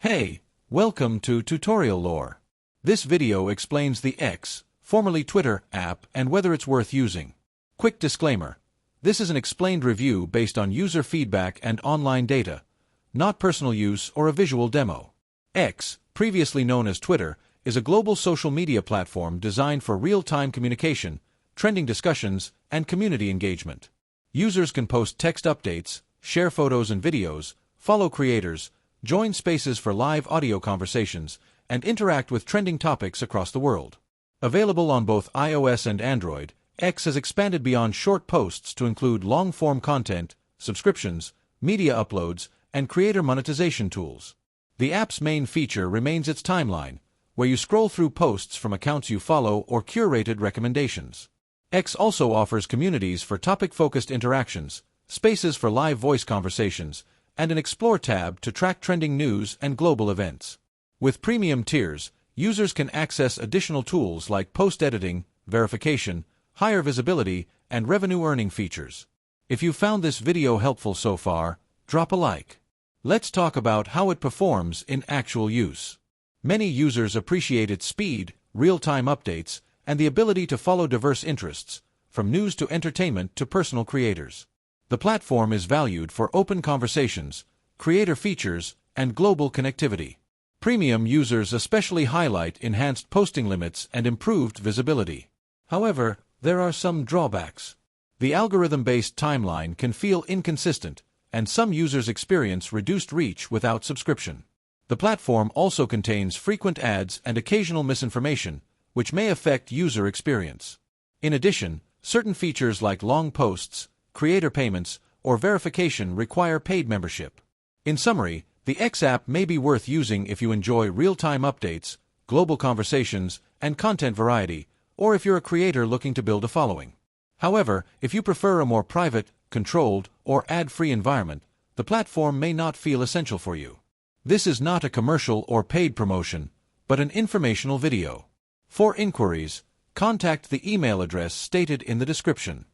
Hey, welcome to Tutorial Lore. This video explains the X, formerly Twitter, app and whether it's worth using. Quick disclaimer. This is an explained review based on user feedback and online data, not personal use or a visual demo. X, previously known as Twitter, is a global social media platform designed for real-time communication, trending discussions, and community engagement. Users can post text updates, share photos and videos, follow creators, join spaces for live audio conversations, and interact with trending topics across the world. Available on both iOS and Android, X has expanded beyond short posts to include long-form content, subscriptions, media uploads, and creator monetization tools. The app's main feature remains its timeline, where you scroll through posts from accounts you follow or curated recommendations. X also offers communities for topic-focused interactions, spaces for live voice conversations, and an Explore tab to track trending news and global events. With premium tiers, users can access additional tools like post editing, verification, higher visibility, and revenue-earning features. If you found this video helpful so far, drop a like. Let's talk about how it performs in actual use. Many users appreciate its speed, real-time updates, and the ability to follow diverse interests, from news to entertainment to personal creators. The platform is valued for open conversations, creator features, and global connectivity. Premium users especially highlight enhanced posting limits and improved visibility. However, there are some drawbacks. The algorithm-based timeline can feel inconsistent, and some users experience reduced reach without subscription. The platform also contains frequent ads and occasional misinformation, which may affect user experience. In addition, certain features like long posts, creator payments, or verification require paid membership. In summary, the X app may be worth using if you enjoy real-time updates, global conversations, and content variety, or if you're a creator looking to build a following. However, if you prefer a more private, controlled, or ad-free environment, the platform may not feel essential for you. This is not a commercial or paid promotion, but an informational video. For inquiries, contact the email address stated in the description.